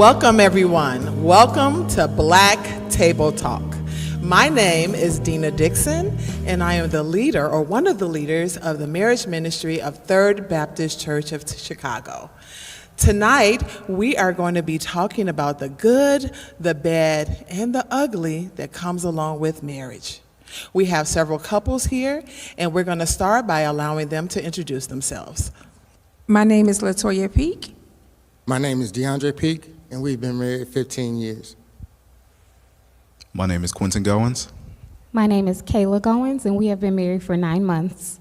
Welcome, everyone. Welcome to Black Table Talk. My name is Deana Dixon, and I am the leader, or one of the leaders, of the marriage ministry of Third Baptist Church of Chicago. Tonight, we are going to be talking about the good, the bad, and the ugly that comes along with marriage. We have several couples here, and we're going to start by allowing them to introduce themselves. My name is Latoya Peak. My name is DeAndre Peak, and we've been married 15 years. My name is Quentin Goins. My name is Kayla Goins, and we have been married for 9 months.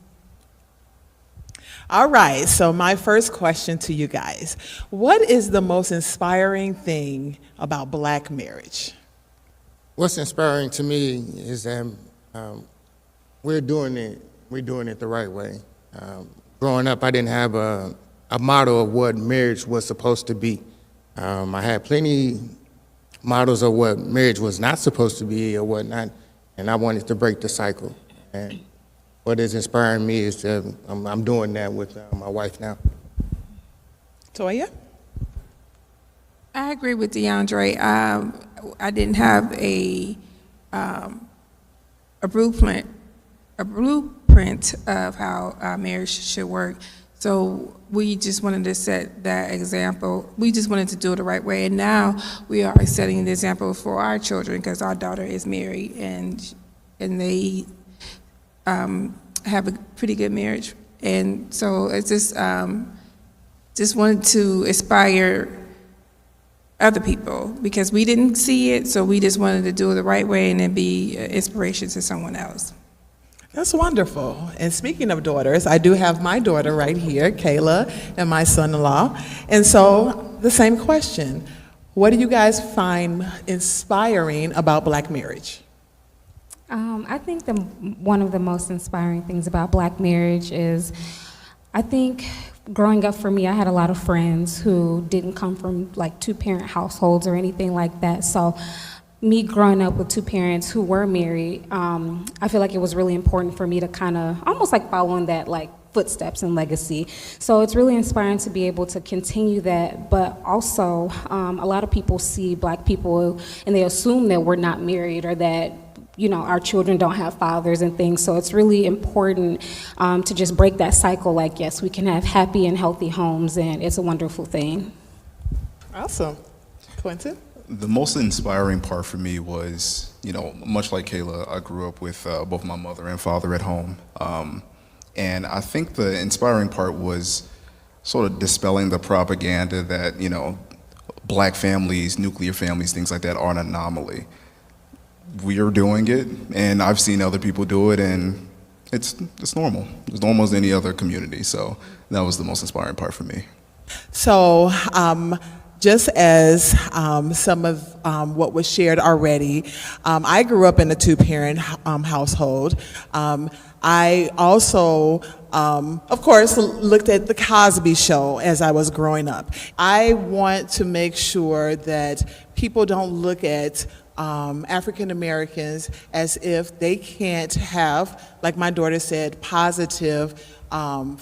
All right, so my first question to you guys. What is the most inspiring thing about Black marriage? What's inspiring to me is that we're doing it the right way. Growing up, I didn't have a model of what marriage was supposed to be. I had plenty models of what marriage was not supposed to be or whatnot, and I wanted to break the cycle. And what is inspiring me is that I'm doing that with my wife now. Toya? I agree with DeAndre. I didn't have a blueprint of how marriage should work. So we just wanted to set that example. We just wanted to do it the right way. And now we are setting the example for our children because our daughter is married and they have a pretty good marriage. And so it's just wanted to inspire other people because we didn't see it. So we just wanted to do it the right way and then be inspiration to someone else. That's wonderful. And speaking of daughters, I do have my daughter right here, Kayla, and my son-in-law. And so the same question, what do you guys find inspiring about Black marriage? I think one of the most inspiring things about Black marriage is, I think growing up for me, I had a lot of friends who didn't come from like two-parent households or anything like that. So me growing up with two parents who were married, I feel like it was really important for me to kind of almost like follow in that like footsteps and legacy. So it's really inspiring to be able to continue that, but also a lot of people see Black people and they assume that we're not married or that, you know, our children don't have fathers and things. So it's really important to just break that cycle. Like, yes, we can have happy and healthy homes, and it's a wonderful thing. Awesome. Quentin? The most inspiring part for me was, you know, much like Kayla, I grew up with both my mother and father at home. And I think the inspiring part was sort of dispelling the propaganda that, you know, Black families, nuclear families, things like that are an anomaly. We are doing it, and I've seen other people do it, and it's normal. It's normal as any other community. So that was the most inspiring part for me. So, just as some of what was shared already, I grew up in a two-parent household. I also, of course, looked at the Cosby Show as I was growing up. I want to make sure that people don't look at African Americans as if they can't have, like my daughter said, positive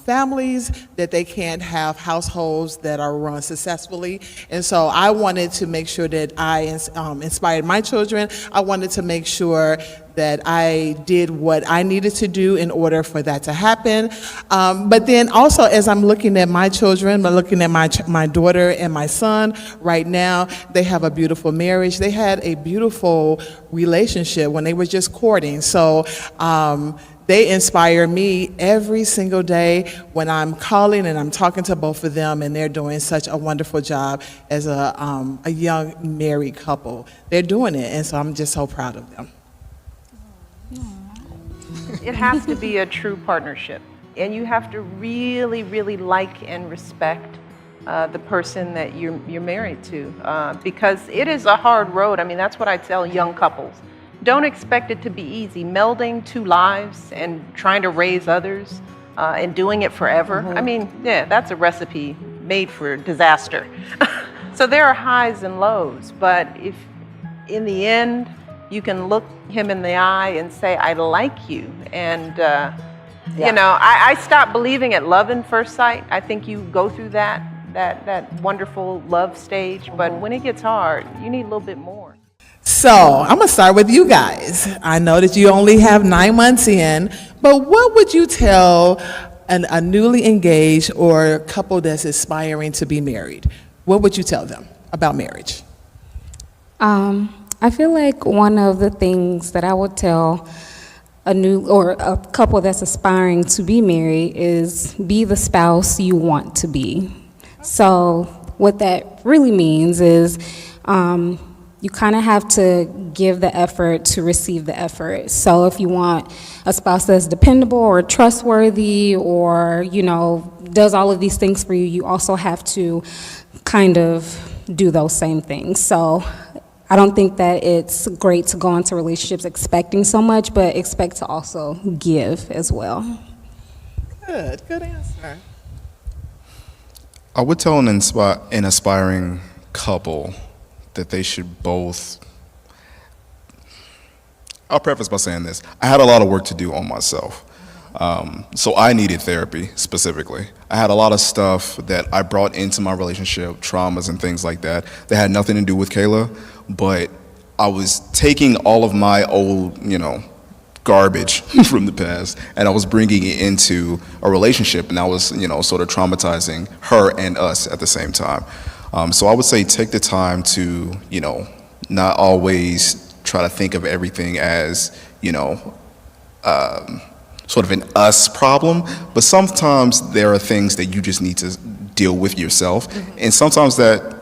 families, that they can't have households that are run successfully. And so I wanted to make sure that I inspired my children. I wanted to make sure that I did what I needed to do in order for that to happen. But then also, as I'm looking at my children, I'm looking at my daughter and my son right now, they have a beautiful marriage. They had a beautiful relationship when they were just courting. So they inspire me every single day when I'm calling and I'm talking to both of them, and they're doing such a wonderful job as a young married couple. They're doing it, and so I'm just so proud of them. It has to be a true partnership, and you have to really, really like and respect the person that you're married to, because it is a hard road. I mean, that's what I tell young couples. Don't expect it to be easy. Melding two lives and trying to raise others and doing it forever. I mean, yeah, that's a recipe made for disaster. So there are highs and lows, but if in the end you can look him in the eye and say, I like you. And, you know, I stopped believing at love in first sight. I think you go through that that wonderful love stage, but when it gets hard, you need a little bit more. So I'm gonna start with you guys. I know that you only have 9 months in, but what would you tell a newly engaged or a couple that's aspiring to be married? What would you tell them about marriage? I feel like one of the things that I would tell a new or a couple that's aspiring to be married is be the spouse you want to be. So what that really means is you kind of have to give the effort to receive the effort. So if you want a spouse that's dependable or trustworthy or, you know, does all of these things for you, you also have to kind of do those same things. So I don't think that it's great to go into relationships expecting so much, but expect to also give as well. Good answer. I would tell an aspiring couple that they should both. I'll preface by saying this. I had a lot of work to do on myself. So I needed therapy specifically. I had a lot of stuff that I brought into my relationship, traumas and things like that had nothing to do with Kayla, but I was taking all of my old, garbage from the past, and I was bringing it into a relationship, and I was, sort of traumatizing her and us at the same time. So I would say take the time to, not always try to think of everything as, sort of an us problem, but sometimes there are things that you just need to deal with yourself, and sometimes that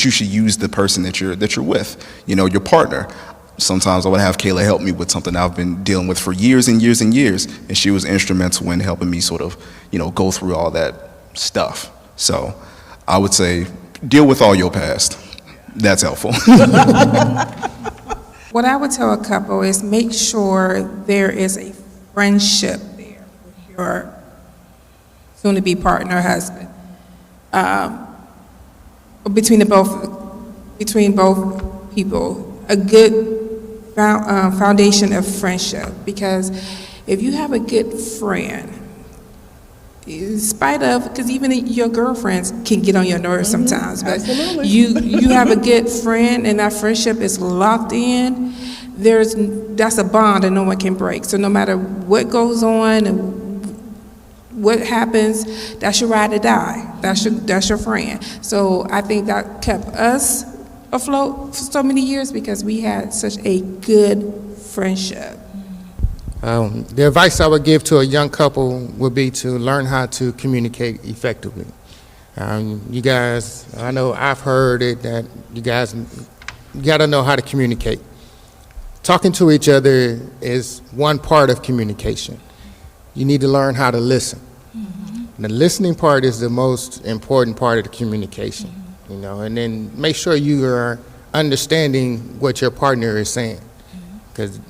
you should use the person that you're with, your partner. Sometimes I would have Kayla help me with something I've been dealing with for years and years and years, and she was instrumental in helping me sort of, go through all that stuff. So I would say deal with all your past. That's helpful. What I would tell a couple is make sure there is a friendship there with your soon-to-be partner or husband. Between both people, a good foundation of friendship. Because if you have a good friend, in spite of, because even your girlfriends can get on your nerves sometimes, but Absolutely. you have a good friend and that friendship is locked in, that's a bond that no one can break. So no matter what goes on and what happens, that's your ride or die. That's your friend. So I think that kept us afloat for so many years because we had such a good friendship. The advice I would give to a young couple would be to learn how to communicate effectively. You guys, I know I've heard it, that you got to know how to communicate. Talking to each other is one part of communication. You need to learn how to listen. The listening part is the most important part of the communication, and then make sure you are understanding what your partner is saying. Because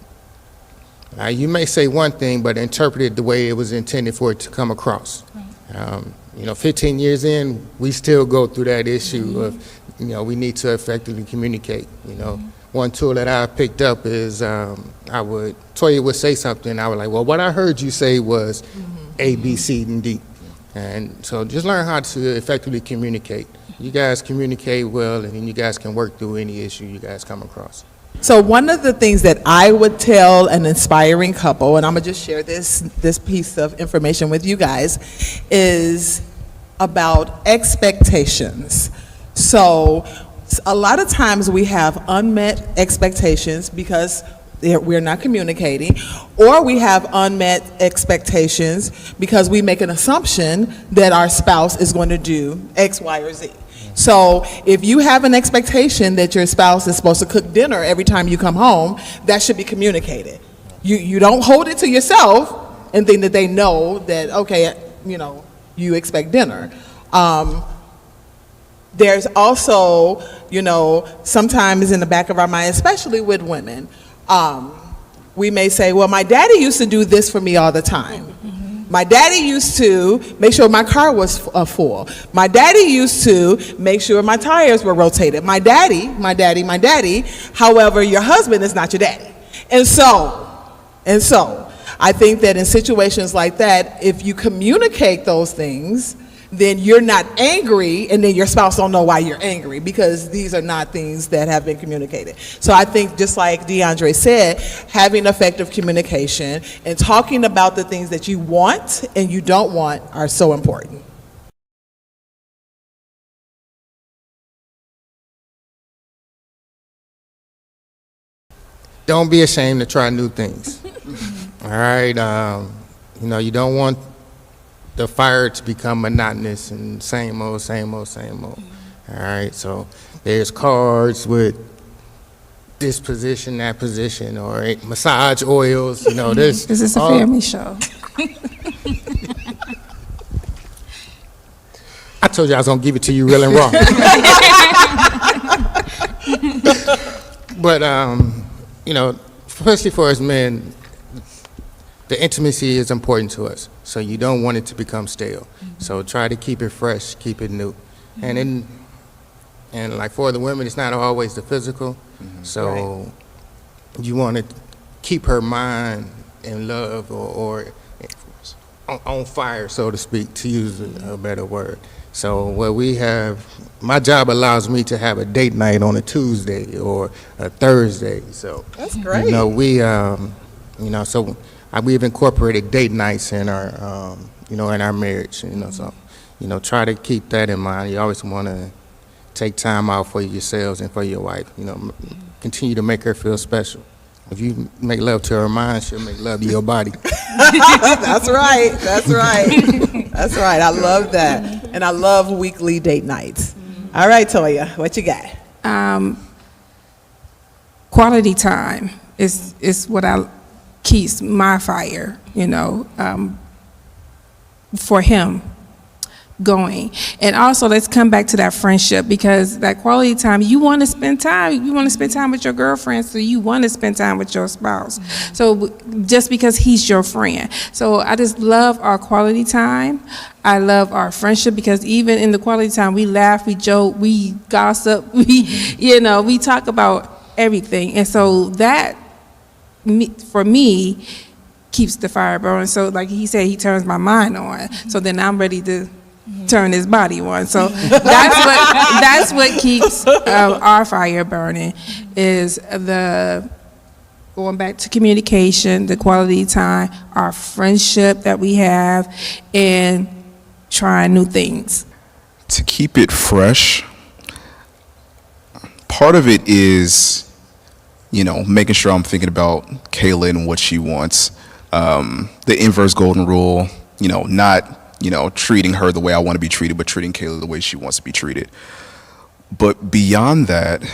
you may say one thing, but interpret it the way it was intended for it to come across. 15 years in, we still go through that issue of, we need to effectively communicate. One tool that I picked up is Toya would say something, I was like, well, what I heard you say was A, B, C, and D. And so just learn how to effectively communicate. You guys communicate well, and then you guys can work through any issue you guys come across. So one of the things that I would tell an aspiring couple, and I'm gonna just share this piece of information with you guys, is about expectations. So a lot of times we have unmet expectations because we're not communicating, or we have unmet expectations because we make an assumption that our spouse is going to do X, Y, or Z. So if you have an expectation that your spouse is supposed to cook dinner every time you come home, that should be communicated. You don't hold it to yourself and think that they know that, okay, you expect dinner. There's also, sometimes in the back of our mind, especially with women, we may say, well, my daddy used to do this for me all the time. My daddy used to make sure my car was full. My daddy used to make sure my tires were rotated. My daddy. However, your husband is not your daddy. And so, I think that in situations like that, if you communicate those things, then you're not angry, and then your spouse don't know why you're angry, because these are not things that have been communicated. So I think, just like DeAndre said, having effective communication and talking about the things that you want and you don't want are so important. Don't be ashamed to try new things. All right, you don't want the fire to become monotonous and same old, same old, same old. All right, so there's cards with this position, that position, or massage oils. This is a family show. I told you I was gonna give it to you real and raw. But especially for us men, the intimacy is important to us. So you don't want it to become stale. So try to keep it fresh, keep it new. And like for the women, it's not always the physical. So you want to keep her mind in love or on fire, so to speak, to use a better word. So what we have, my job allows me to have a date night on a Tuesday or a Thursday. So That's great. We've incorporated date nights in our, in our marriage. So try to keep that in mind. You always want to take time out for yourselves and for your wife. Continue to make her feel special. If you make love to her mind, she'll make love to your body. That's right. That's right. That's right. I love that. And I love weekly date nights. All right, Toya, what you got? Quality time is what keeps my fire, for him going. And also, let's come back to that friendship, because that quality time, you want to spend time with your girlfriend, so you want to spend time with your spouse. So just because he's your friend. So I just love our quality time. I love our friendship, because even in the quality time, we laugh, we joke, we gossip, we talk about everything. And so that, for me, keeps the fire burning. So like he said, he turns my mind on. So then I'm ready to turn his body on. So that's what keeps our fire burning, is going back to communication, the quality time, our friendship that we have, and trying new things. To keep it fresh, part of it is, making sure I'm thinking about Kayla and what she wants. The inverse golden rule, not treating her the way I want to be treated, but treating Kayla the way she wants to be treated. But beyond that,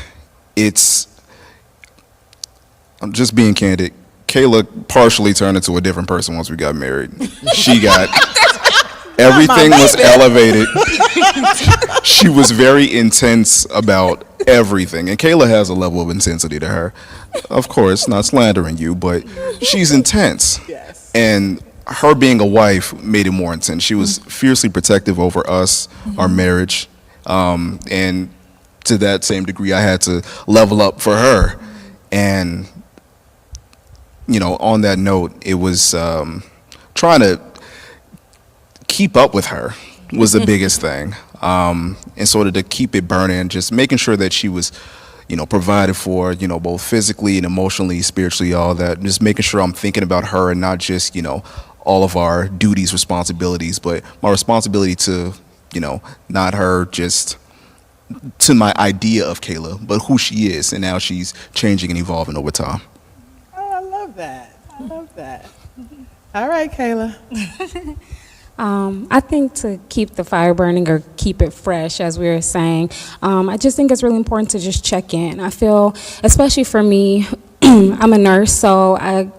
I'm just being candid. Kayla partially turned into a different person once we got married. She got, everything was elevated. She was very intense about everything. And Kayla has a level of intensity to her. Of course, not slandering you, but she's intense. Yes. And her being a wife made it more intense. She was fiercely protective over us, our marriage, and to that same degree, I had to level up for her. And on that note, it was trying to keep up with her was the biggest thing, and sort of to keep it burning, just making sure that she was provided for, both physically and emotionally, spiritually, all that. Just making sure I'm thinking about her and not just all of our duties, responsibilities, but my responsibility to, not her just to my idea of Kayla, but who she is and how she's changing and evolving over time. Oh, I love that. I love that. All right, Kayla. I think to keep the fire burning or keep it fresh, as we were saying, I just think it's really important to just check in. I feel, especially for me, I'm a nurse, so I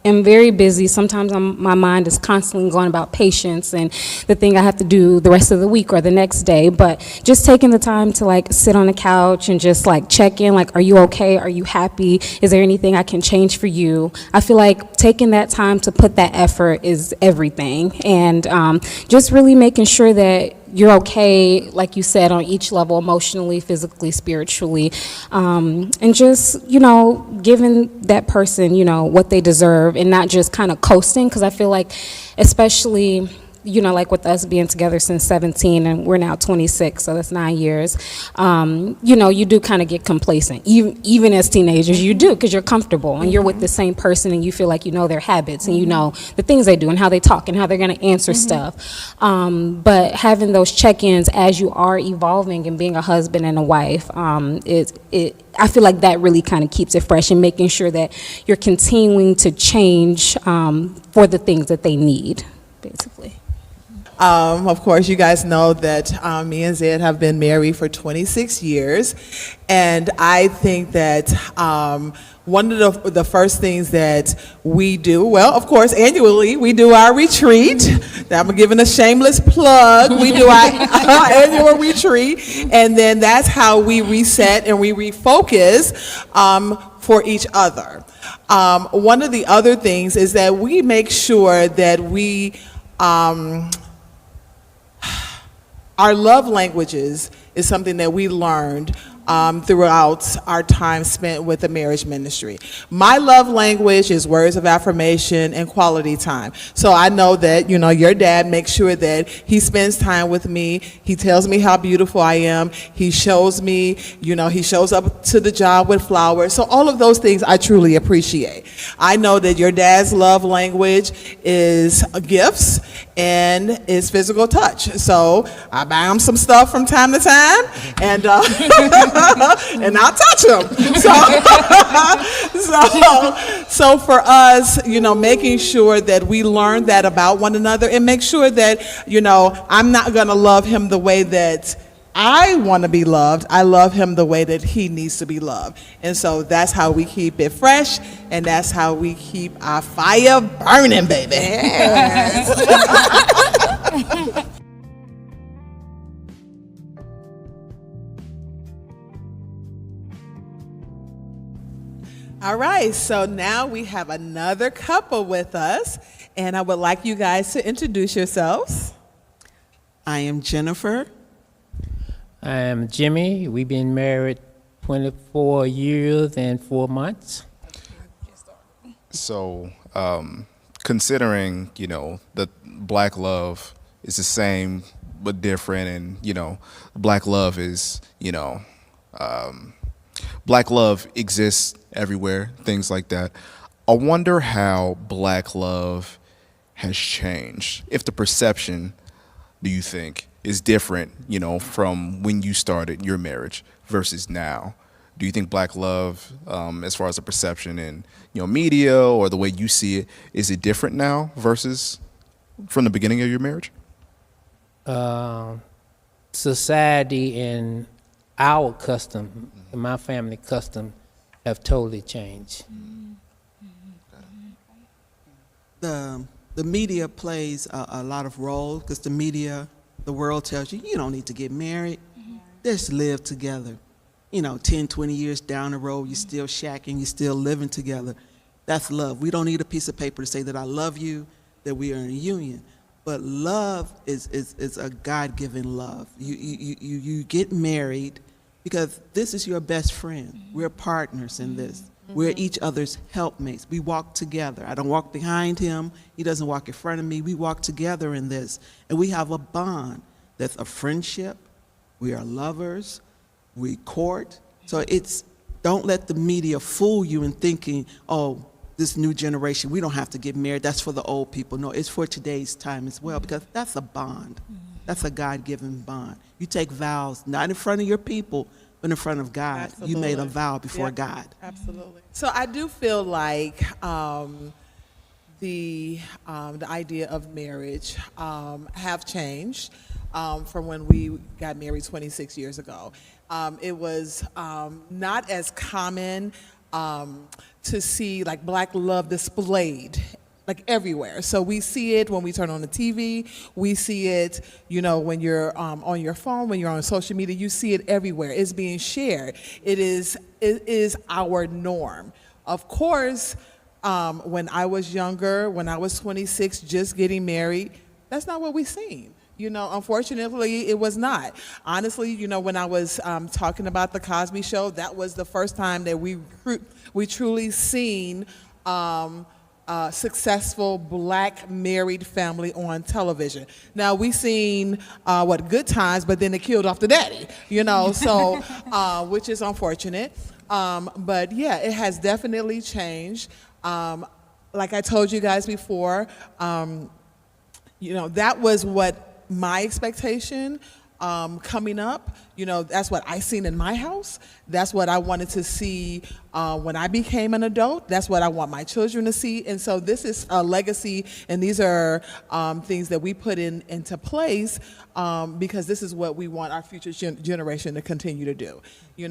am very busy. Sometimes my mind is constantly going about patients and the thing I have to do the rest of the week or the next day. But just taking the time to sit on the couch and just check in, are you okay? Are you happy? Is there anything I can change for you? I feel like taking that time to put that effort is everything. And just really making sure that you're okay, like you said, on each level, emotionally, physically, spiritually, and just, giving that person, what they deserve, and not just kind of coasting, because I feel like, especially you know, like with us being together since 17 and we're now 26, so that's 9 years, you know, you do kind of get complacent. Even as teenagers, you do, because you're comfortable and you're with the same person and you feel like you know their habits and you know the things they do and how they talk and how they're going to answer stuff. But having those check-ins as you are evolving and being a husband and a wife, I feel like that really kind of keeps it fresh and making sure that you're continuing to change for the things that they need, basically. Of course, you guys know that me and Zed have been married for 26 years, and I think that one of the first things that we do, well, of course, annually, we do our retreat. I'm giving a shameless plug. We do our annual retreat, and then that's how we reset and we refocus for each other. One of the other things is that we make sure that we our love languages is something that we learned throughout our time spent with the marriage ministry. My love language is words of affirmation and quality time. So I know that, you know, your dad makes sure that he spends time with me. He tells me how beautiful I am. He shows me, you know, he shows up to the job with flowers. So all of those things I truly appreciate. I know that your dad's love language is gifts and is physical touch. So I buy him some stuff from time to time, and and I'll touch him. So for us, you know, making sure that we learn that about one another and make sure that, you know, I'm not going to love him the way that I want to be loved. I love him the way that he needs to be loved. And so that's how we keep it fresh, and that's how we keep our fire burning, baby. Yes. All right, so now we have another couple with us, and I would like you guys to introduce yourselves. I am Jennifer. I am Jimmy. We've been married 24 years and 4 months. So, considering, you know, that black love is the same but different, and, you know, black love is, you know, black love exists everywhere, things like that. I wonder how black love has changed. If the perception, do you think, is different, you know, from when you started your marriage versus now? Do you think black love, as far as the perception in, you know, media or the way you see it, is it different now versus from the beginning of your marriage? Society and our custom, my family custom, have totally changed. The media plays a lot of role, because the media, the world tells you, you don't need to get married. Just live together. You know, 10, 20 years down the road, you're still shacking, you're still living together. That's love. We don't need a piece of paper to say that I love you, that we are in a union. But love is a God-given love. You get married because this is your best friend. We're partners in this. We're each other's helpmates. We walk together. I don't walk behind him. He doesn't walk in front of me. We walk together in this. And we have a bond that's a friendship. We are lovers. We court. So it's, don't let the media fool you in thinking, oh, this new generation, we don't have to get married. That's for the old people. No, it's for today's time as well, because that's a bond. That's a God-given bond. You take vows, not in front of your people, but in front of God. Absolutely. You made a vow before God. Absolutely. So I do feel like the idea of marriage have changed from when we got married 26 years ago. It was not as common to see like black love displayed like everywhere. So we see it when we turn on the TV. We see it, you know, when you're on your phone, when you're on social media. You see it everywhere. It's being shared. It is our norm. Of course, when I was younger, when I was 26, just getting married, that's not what we seen. You know, unfortunately, it was not. Honestly, you know, when I was talking about the Cosby Show, that was the first time that we truly seen successful black married family on television. Now we seen Good Times, but then they killed off the daddy, so which is unfortunate. But yeah, it has definitely changed. Like I told you guys before, that was what my expectation coming up. That's what I seen in my house. That's what I wanted to see when I became an adult. That's what I want my children to see. And so this is a legacy, and these are things that we put into place because this is what we want our future generation to continue to do. If you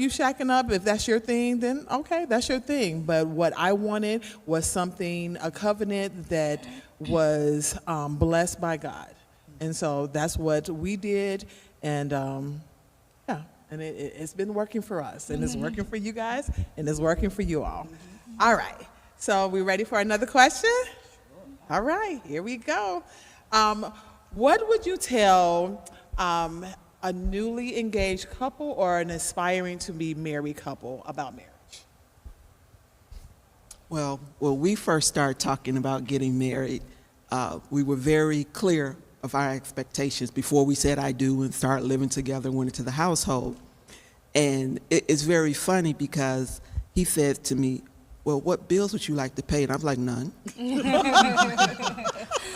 shacking up, if that's your thing, then okay, that's your thing. But what I wanted was a covenant that was blessed by God. And so that's what we did, and and it's been working for us, and it's working for you guys, and it's working for you all. All right, so we ready for another question? All right, here we go. What would you tell a newly engaged couple or an aspiring to be married couple about marriage? Well, when we first started talking about getting married, we were very clear of our expectations before we said I do and started living together and went into the household. And it's very funny because he said to me, well, what bills would you like to pay? And I'm like, none.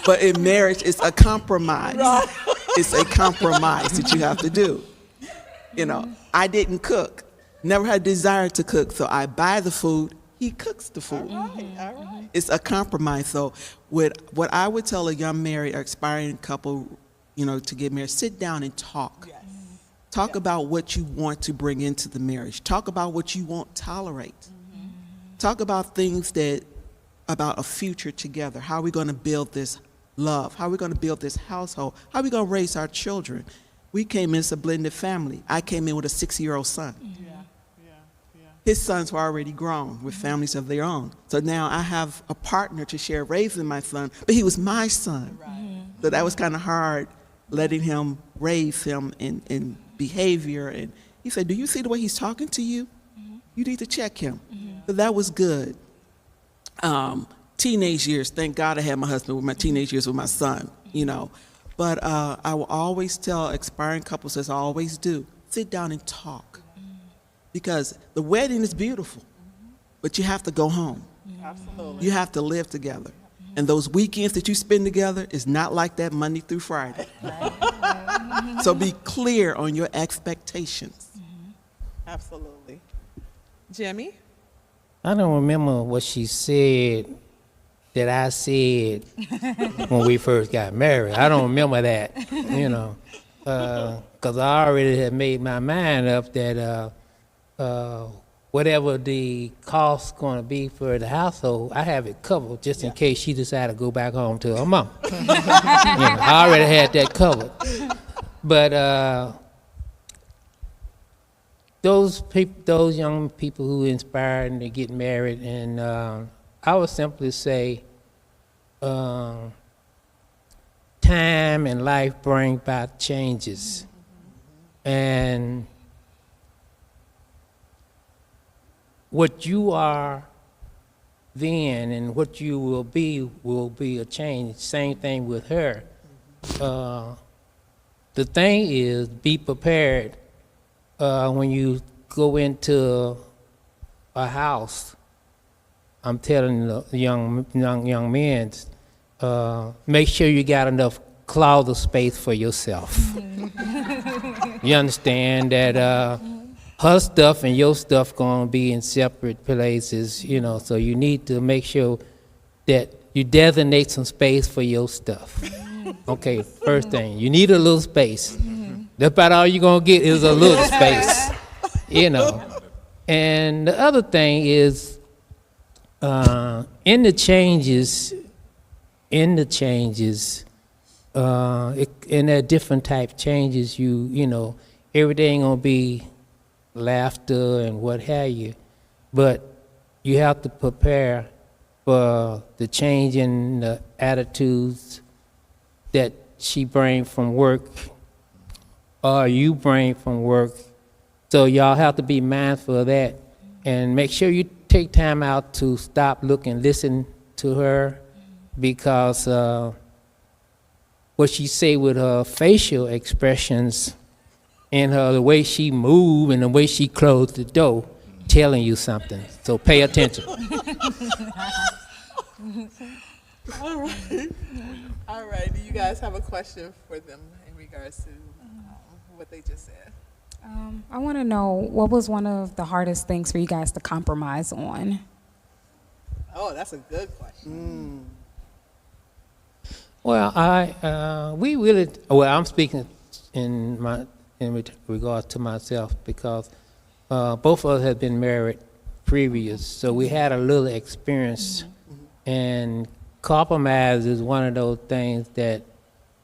But in marriage, it's a compromise. Right. It's a compromise that you have to do. I didn't cook, never had a desire to cook, so I buy the food, he cooks the food. All right. It's a compromise. So what I would tell a young married or aspiring couple, to get married, sit down and talk. Yes. Talk about what you want to bring into the marriage. Talk about what you won't tolerate. Talk about things about a future together. How are we going to build this love? How are we going to build this household? How are we going to raise our children? We came in as a blended family. I came in with a 6-year-old son. His sons were already grown with families of their own. So now I have a partner to share raising my son, but he was my son. Right. So that was kind of hard, letting him raise him in behavior. And he said, do you see the way he's talking to you? You need to check him. So that was good. Teenage years, thank God I had my husband with my teenage years with my son, But I will always tell aspiring couples, as I always do, sit down and talk. Because the wedding is beautiful, but you have to go home. Absolutely. You have to live together. And those weekends that you spend together is not like that Monday through Friday. So be clear on your expectations. Absolutely. Jimmy? I don't remember what she said that I said when we first got married. I don't remember that, because I already had made my mind up that whatever the cost's going to be for the household, I have it covered just in case she decided to go back home to her mom. I already had that covered. But those young people who inspired and to get married, and I would simply say, time and life bring about changes, and what you are then and what you will be a change. Same thing with her. The thing is, be prepared when you go into a house. I'm telling the young men, make sure you got enough closet space for yourself. You understand that her stuff and your stuff gonna be in separate places, so you need to make sure that you designate some space for your stuff. Okay, first thing, you need a little space. That's about all you're gonna get is a little space, And the other thing is, in the changes, in that different type changes, everything gonna be laughter and what have you, but you have to prepare for the change in the attitudes that she brings from work or you bring from work. So y'all have to be mindful of that and make sure you take time out to stop, look, and listen to her, because what she say with her facial expressions and the way she move and the way she closed the door, telling you something. So pay attention. All right. Do you guys have a question for them in regards to what they just said? I want to know, what was one of the hardest things for you guys to compromise on? Oh, that's a good question. Well, I'm speaking in regard to myself, because both of us had been married previous, so we had a little experience. And compromise is one of those things that,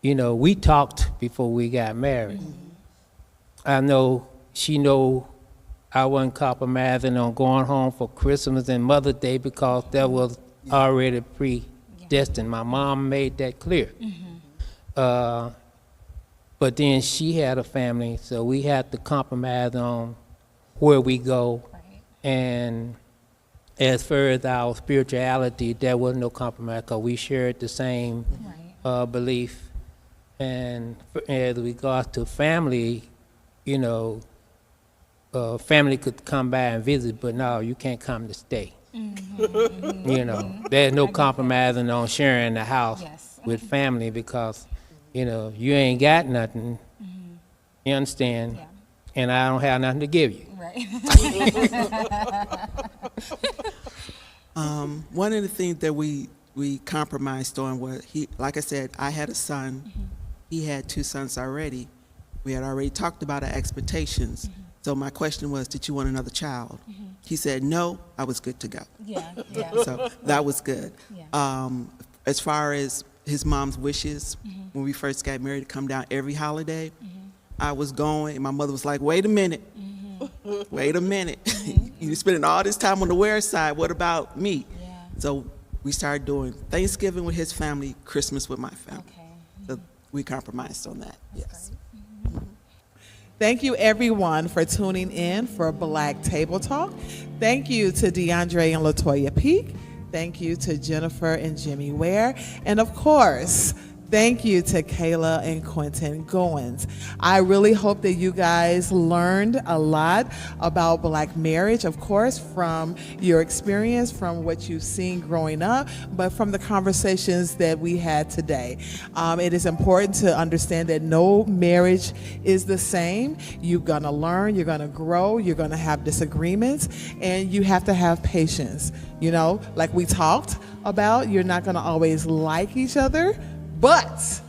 we talked before we got married. I know she know I wasn't compromising on going home for Christmas and Mother's Day, because that was already predestined. My mom made that clear. But then she had a family, so we had to compromise on where we go. And as far as our spirituality, there was no compromise, because we shared the same belief. And as regards to family, family could come by and visit, but no, you can't come to stay. There's no compromising on sharing the house with family, because, you ain't got nothing, you understand, and I don't have nothing to give you. One of the things that we compromised on was, like I said, I had a son. He had 2 sons already. We had already talked about our expectations. So my question was, did you want another child? He said no. I was good to go. So that was good. As far as his mom's wishes, when we first got married, to come down every holiday, I was going, and my mother was like, wait a minute. Wait a minute. You're spending all this time on the Ware side. What about me? So we started doing Thanksgiving with his family, Christmas with my family. So we compromised on that. Yes. Thank you, everyone, for tuning in for Black Table Talk. Thank you to DeAndre and LaToya Peak. Thank you to Jennifer and Jimmy Ware. And of course, thank you to Kayla and Quentin Goins. I really hope that you guys learned a lot about Black marriage, of course, from your experience, from what you've seen growing up, but from the conversations that we had today. It is important to understand that no marriage is the same. You're gonna learn, you're gonna grow, you're gonna have disagreements, and you have to have patience. Like we talked about, you're not gonna always like each other, but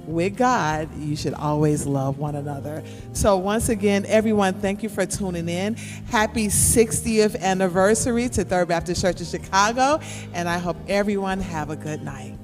with God, you should always love one another. So once again, everyone, thank you for tuning in. Happy 60th anniversary to Third Baptist Church of Chicago, and I hope everyone have a good night.